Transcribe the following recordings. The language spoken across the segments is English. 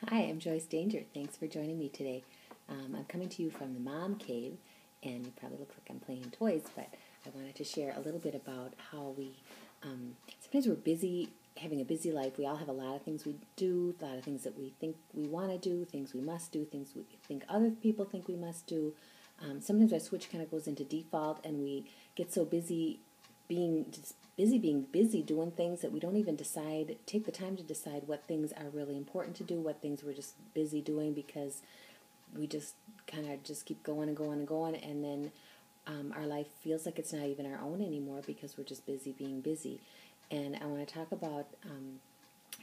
Hi, I'm Joyce Danger. Thanks for joining me today. I'm coming to you from the Mom Cave, and it probably looks like I'm playing toys, but I wanted to share a little bit about how sometimes we're busy, having a busy life. We all have a lot of things we do, a lot of things that we think we want to do, things we must do, things we think other people think we must do. Sometimes our switch kind of goes into default, and we get so busy being busy doing things that we don't even take the time to decide what things are really important to do, what things we're just busy doing because we just kind of just keep going and going and going, and then our life feels like it's not even our own anymore because we're just busy being busy. And I want to talk about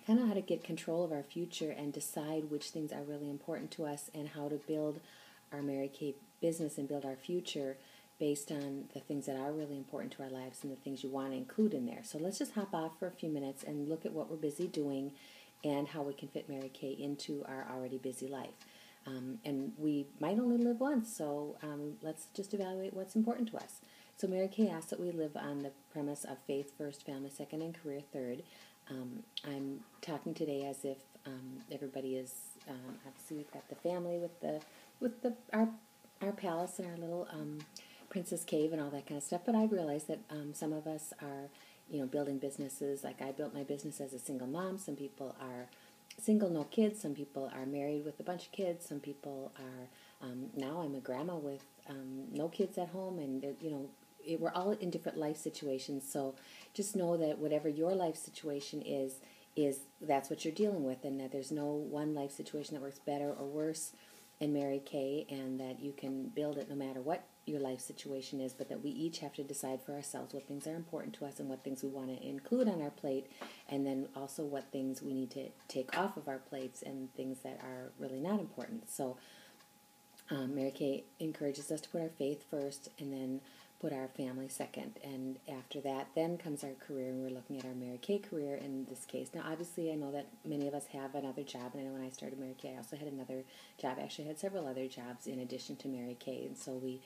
kind of how to get control of our future and decide which things are really important to us and how to build our Mary Kay business and build our future based on the things that are really important to our lives and the things you want to include in there. So let's just hop off for a few minutes and look at what we're busy doing and how we can fit Mary Kay into our already busy life. And we might only live once, so let's just evaluate what's important to us. So Mary Kay asks that we live on the premise of faith first, family second, and career third. I'm talking today as if everybody is obviously we've got the family with our palace and our little Princess Cave and all that kind of stuff. But I realize that some of us are building businesses. Like I built my business as a single mom. Some people are single, no kids. Some people are married with a bunch of kids. Some people are now I'm a grandma with no kids at home, and we're all in different life situations. So just know that whatever your life situation is that's what you're dealing with, and that there's no one life situation that works better or worse in Mary Kay, and that you can build it no matter what your life situation is, but that we each have to decide for ourselves what things are important to us and what things we want to include on our plate, and then also what things we need to take off of our plates and things that are really not important. So Mary Kay encourages us to put our faith first and then put our family second. And after that, then comes our career, and we're looking at our Mary Kay career in this case. Now, obviously, I know that many of us have another job, and I know when I started Mary Kay, I also had another job. Actually, I had several other jobs in addition to Mary Kay, and so we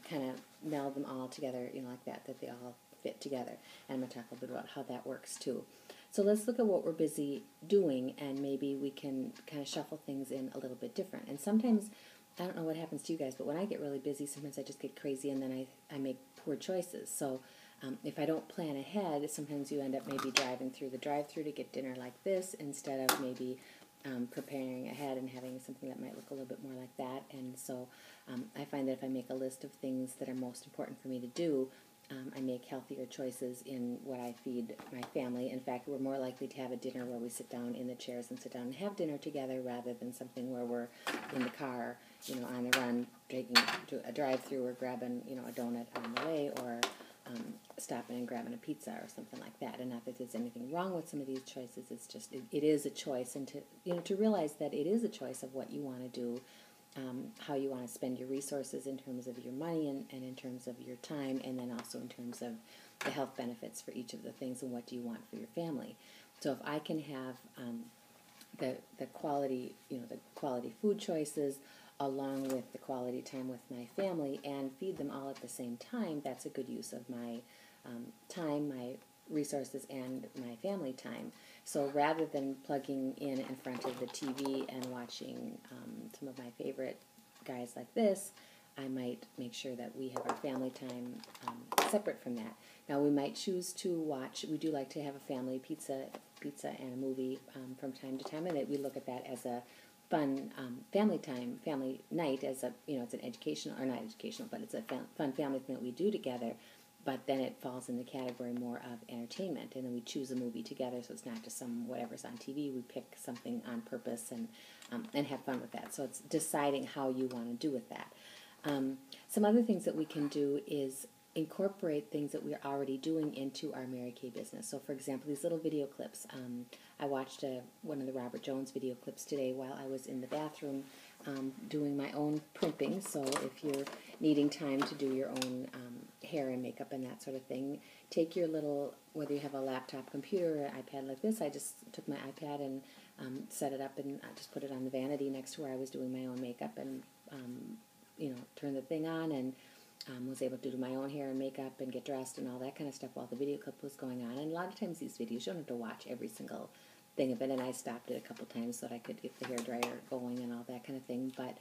kind of meld them all together, like that they all fit together. And I'm going to talk a little bit about how that works, too. So let's look at what we're busy doing, and maybe we can kind of shuffle things in a little bit different. And sometimes, I don't know what happens to you guys, but when I get really busy, sometimes I just get crazy, and then I make poor choices. So if I don't plan ahead, sometimes you end up maybe driving through the drive-thru to get dinner like this instead of maybe preparing ahead and having something that might look a little bit more like that. And so I find that if I make a list of things that are most important for me to do, I make healthier choices in what I feed my family. In fact, we're more likely to have a dinner where we sit down in the chairs and sit down and have dinner together rather than something where we're in the car, on the run, taking to a drive-thru or grabbing, a donut on the way, or stopping and grabbing a pizza or something like that. And not that there's anything wrong with some of these choices. It's just it is a choice, and to realize that it is a choice of what you want to do. How you want to spend your resources in terms of your money and in terms of your time, and then also in terms of the health benefits for each of the things and what do you want for your family. So if I can have the quality, the quality food choices along with the quality time with my family and feed them all at the same time, that's a good use of my time, my resources, and my family time. So rather than plugging in front of the TV and watching some of my favorite guys like this, I might make sure that we have our family time separate from that. Now we might choose to watch. We do like to have a family pizza and a movie from time to time, and we look at that as a fun family time, family night, as a it's an educational, or not educational, but it's a fun family thing that we do together. But then it falls in the category more of entertainment, and then we choose a movie together, so it's not just some whatever's on TV. We pick something on purpose and have fun with that. So it's deciding how you want to do with that. Some other things that we can do is incorporate things that we're already doing into our Mary Kay business. So, for example, these little video clips. I watched one of the Robert Jones video clips today while I was in the bathroom doing my own primping. So if you're needing time to do your own hair and makeup and that sort of thing, take your little, whether you have a laptop computer or an iPad like this, I just took my iPad and set it up, and I just put it on the vanity next to where I was doing my own makeup, and turned the thing on, and was able to do my own hair and makeup and get dressed and all that kind of stuff while the video clip was going on. And a lot of times these videos, you don't have to watch every single thing of it, and I stopped it a couple times so that I could get the hair dryer going and all that kind of thing. But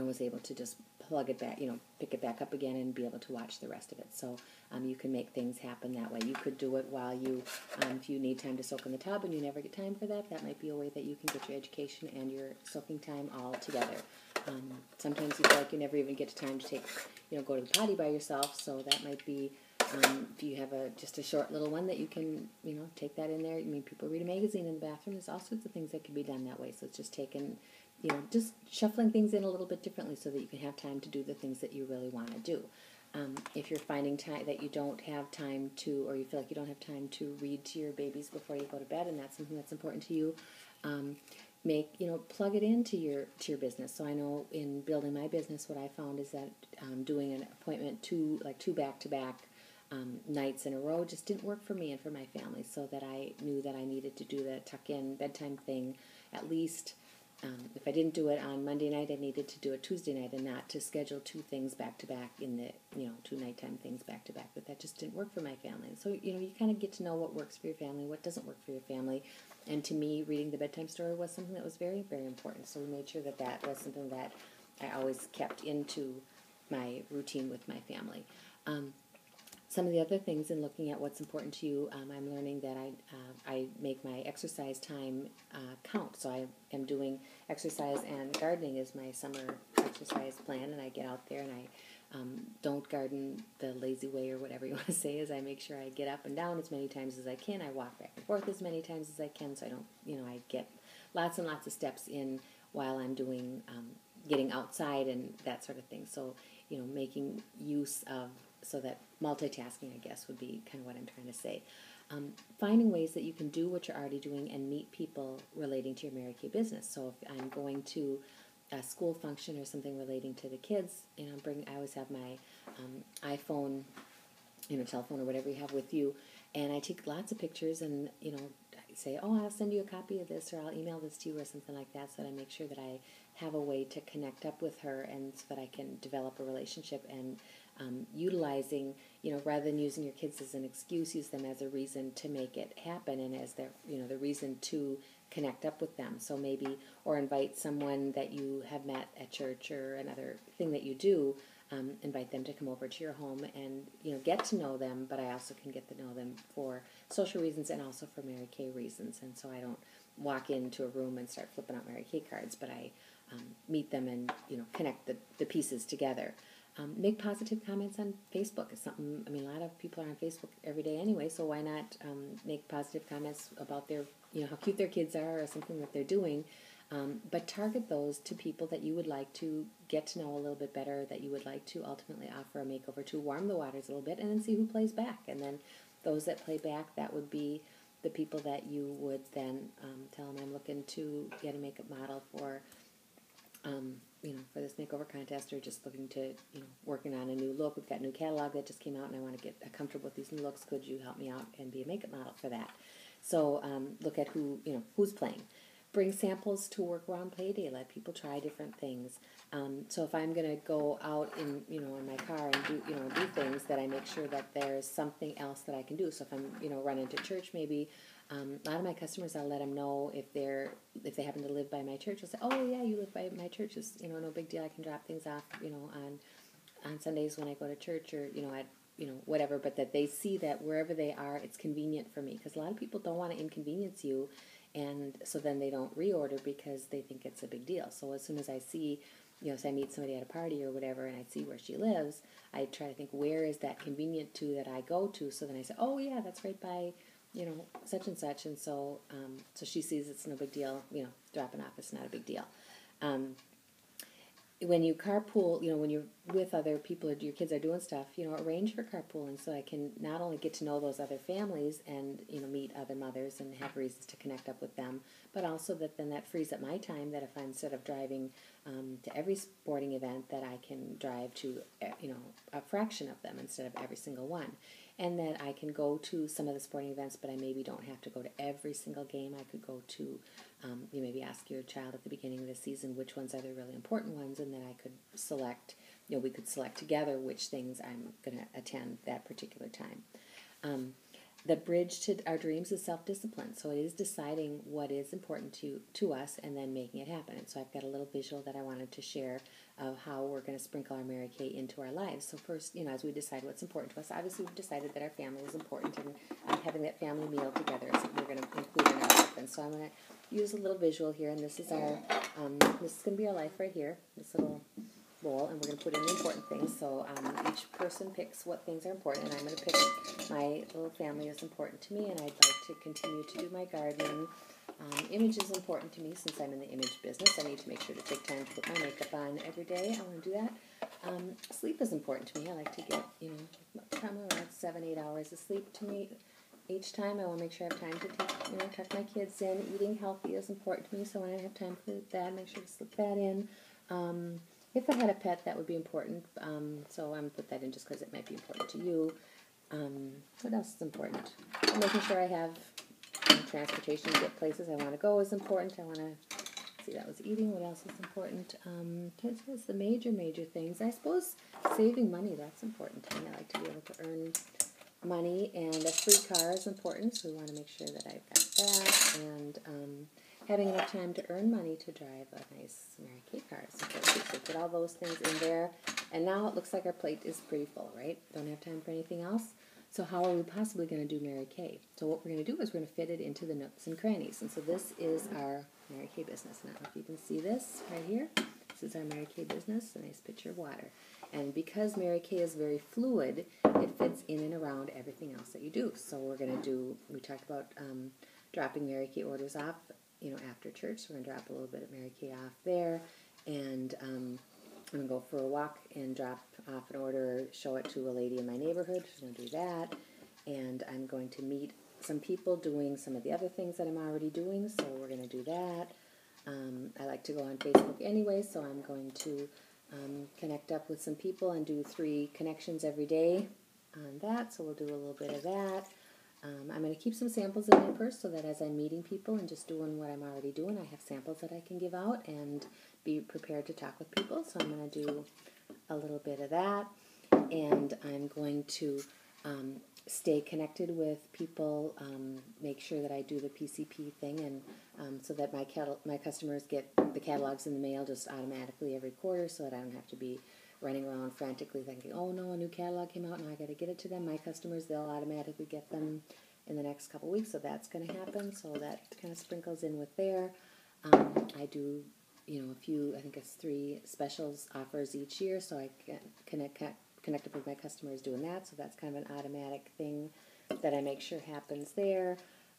was able to just plug it back, pick it back up again and be able to watch the rest of it. So you can make things happen that way. You could do it while you, if you need time to soak in the tub and you never get time for that, that might be a way that you can get your education and your soaking time all together. Sometimes you feel like you never even get time to go to the potty by yourself, so that might be, if you have just a short little one that you can, take that in there. I mean, people read a magazine in the bathroom. There's all sorts of things that can be done that way. So it's just just shuffling things in a little bit differently so that you can have time to do the things that you really want to do. If you're finding time that you don't have time to, or you feel like you don't have time to read to your babies before you go to bed, and that's something that's important to you, plug it into your business. So I know in building my business, what I found is that doing an appointment two back-to-back nights in a row just didn't work for me and for my family. So that I knew that I needed to do the tuck-in bedtime thing at least. If I didn't do it on Monday night, I needed to do it Tuesday night, and not to schedule two things back-to-back in the, two nighttime things back-to-back. But that just didn't work for my family. So, you kind of get to know what works for your family, what doesn't work for your family. And to me, reading the bedtime story was something that was very, very important. So we made sure that that was something that I always kept into my routine with my family. Some of the other things in looking at what's important to you, I'm learning that I make my exercise time count. So I am doing exercise, and gardening is my summer exercise plan, and I get out there and I don't garden the lazy way or whatever you want to say. Is I make sure I get up and down as many times as I can. I walk back and forth as many times as I can, so I don't, I get lots and lots of steps in while I'm doing, getting outside and that sort of thing. So, making use of, so that multitasking, I guess, would be kind of what I'm trying to say. Finding ways that you can do what you're already doing and meet people relating to your Mary Kay business. So if I'm going to a school function or something relating to the kids, I always have my iPhone, telephone or whatever you have with you, and I take lots of pictures and, I say, oh, I'll send you a copy of this, or I'll email this to you or something like that, so that I make sure that I have a way to connect up with her, and so that I can develop a relationship, and utilizing, rather than using your kids as an excuse, use them as a reason to make it happen, and as their, the reason to connect up with them. So maybe, or invite someone that you have met at church or another thing that you do, invite them to come over to your home and, get to know them, but I also can get to know them for social reasons and also for Mary Kay reasons. And so I don't walk into a room and start flipping out Mary Kay cards, but I meet them and, connect the pieces together. Make positive comments on Facebook. It's something, a lot of people are on Facebook every day anyway, so why not make positive comments about their, how cute their kids are or something that they're doing, but target those to people that you would like to get to know a little bit better, that you would like to ultimately offer a makeover to, warm the waters a little bit, and then see who plays back. And then those that play back, that would be the people that you would then tell them, I'm looking to get a makeup model for for this makeover contest, or just looking to, working on a new look. We've got a new catalog that just came out, and I want to get comfortable with these new looks. Could you help me out and be a makeup model for that? So look at who's playing. Bring samples to work around play day. Let people try different things. So if I'm going to go out in my car and do things, that I make sure that there's something else that I can do. So if I'm run into church, maybe a lot of my customers, I'll let them know if they happen to live by my church. I'll say, oh yeah, you live by my church. It's no big deal. I can drop things off on Sundays when I go to church, or at whatever. But that they see that wherever they are, it's convenient for me, because a lot of people don't want to inconvenience you. And so then they don't reorder because they think it's a big deal. So as soon as I see, so I meet somebody at a party or whatever, and I see where she lives, I try to think, where is that convenient to that I go to? So then I say, oh yeah, that's right by, such and such. And so, so she sees it's no big deal, dropping off, it's not a big deal. When you carpool, when you're with other people or your kids are doing stuff, arrange for carpooling, so I can not only get to know those other families and, meet other mothers and have reasons to connect up with them, but also that frees up my time, that if I'm, instead of driving to every sporting event, that I can drive to, a fraction of them instead of every single one. And that I can go to some of the sporting events, but I maybe don't have to go to every single game. I could go to, you maybe ask your child at the beginning of the season which ones are the really important ones, and then I could select, we could select together which things I'm going to attend that particular time. the bridge to our dreams is self-discipline. So it is deciding what is important to us and then making it happen. And so I've got a little visual that I wanted to share of how we're going to sprinkle our Mary Kay into our lives. So first, as we decide what's important to us, obviously we've decided that our family is important, and having that family meal together is something we're going to include in our life. And so I'm going to use a little visual here, and this is this is going to be our life right here, this little bowl, and we're going to put in the important things. So each person picks what things are important, and I'm going to pick my little family is important to me, and I'd like to continue to do my gardening. Image is important to me since I'm in the image business. I need to make sure to take time to put my makeup on every day. I want to do that. Sleep is important to me. I like to get, around 7-8 hours of sleep to me. Each time I want to make sure I have time to take, tuck my kids in. Eating healthy is important to me, so when I have time for that, make sure to slip that in. If I had a pet, that would be important, so I'm going to put that in just because it might be important to you. What else is important? Making sure I have transportation to get places I want to go is important. I want to see, that was eating. What else is important? That's the major things. I suppose saving money, that's important to me. I like to be able to earn money, and a free car is important, so we want to make sure that I've got that, and having enough time to earn money to drive a nice Mary Kay car is important. So put all those things in there, and now it looks like our plate is pretty full, right? Don't have time for anything else. So how are we possibly going to do Mary Kay? So what we're going to do is we're going to fit it into the nooks and crannies. And so this is our Mary Kay business. Now, if you can see this right here, this is our Mary Kay business, a nice pitcher of water. And because Mary Kay is very fluid, it fits in and around everything else that you do. So we're going to do, we talked about dropping Mary Kay orders off, after church. So we're going to drop a little bit of Mary Kay off there. And I'm going to go for a walk and drop off an order, show it to a lady in my neighborhood. She's going to do that. And I'm going to meet some people doing some of the other things that I'm already doing, so we're going to do that. I like to go on Facebook anyway, so I'm going to connect up with some people and do 3 connections every day on that, so we'll do a little bit of that. I'm going to keep some samples in my purse so that as I'm meeting people and just doing what I'm already doing, I have samples that I can give out and be prepared to talk with people. So I'm going to do a little bit of that, and I'm going to stay connected with people, make sure that I do the PCP thing, and so that my customers get the catalogs in the mail just automatically every quarter, so that I don't have to be running around frantically thinking, oh no, a new catalog came out, now I got to get it to them. My customers, they'll automatically get them in the next couple weeks, so that's going to happen. So that kind of sprinkles in with there. I do, a few, I think it's 3 specials offers each year, so I can connect up with my customers doing that. So that's kind of an automatic thing that I make sure happens there.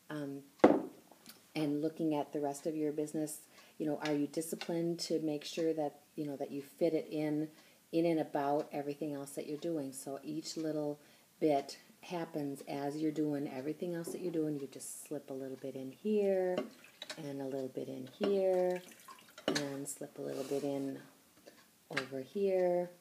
And looking at the rest of your business, are you disciplined to make sure that, that you fit it in and about everything else that you're doing? So each little bit happens as you're doing everything else that you're doing. You just slip a little bit in here, and a little bit in here, and slip a little bit in over here.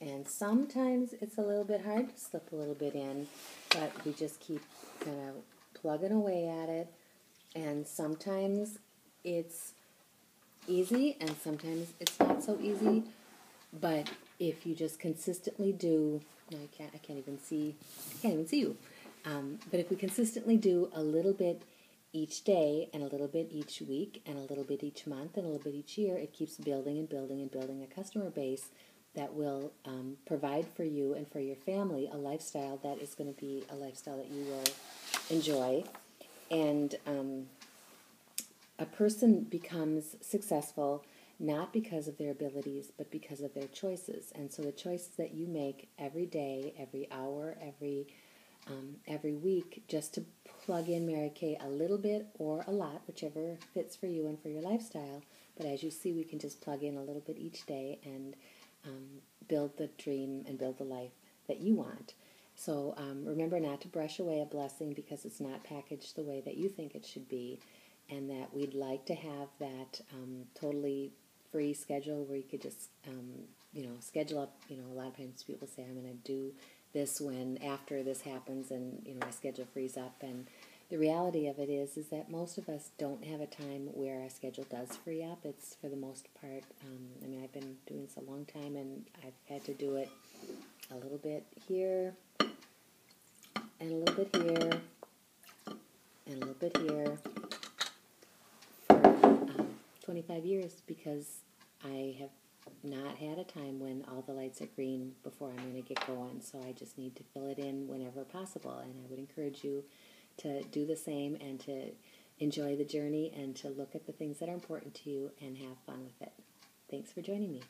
And sometimes it's a little bit hard to slip a little bit in, but we just keep kind of plugging away at it. And sometimes it's easy, and sometimes it's not so easy. But if you just consistently do, I can't even see you. But if we consistently do a little bit each day, and a little bit each week, and a little bit each month, and a little bit each year, it keeps building and building and building a customer base that will provide for you and for your family a lifestyle that is going to be a lifestyle that you will enjoy. And a person becomes successful not because of their abilities, but because of their choices. And so the choices that you make every day, every hour, every week, just to plug in Mary Kay a little bit or a lot, whichever fits for you and for your lifestyle. But as you see, we can just plug in a little bit each day and build the dream and build the life that you want. So remember not to brush away a blessing because it's not packaged the way that you think it should be, and that we'd like to have that totally free schedule where you could just, schedule up. A lot of times people say, I'm going to do this when after this happens, and, my schedule frees up. And the reality of it is that most of us don't have a time where our schedule does free up. It's for the most part, I've been doing this a long time, and I've had to do it a little bit here and a little bit here, and a little bit here for 25 years, because I have not had a time when all the lights are green before I'm going to get going. So I just need to fill it in whenever possible. And I would encourage you to do the same and to enjoy the journey and to look at the things that are important to you and have fun with it. Thanks for joining me.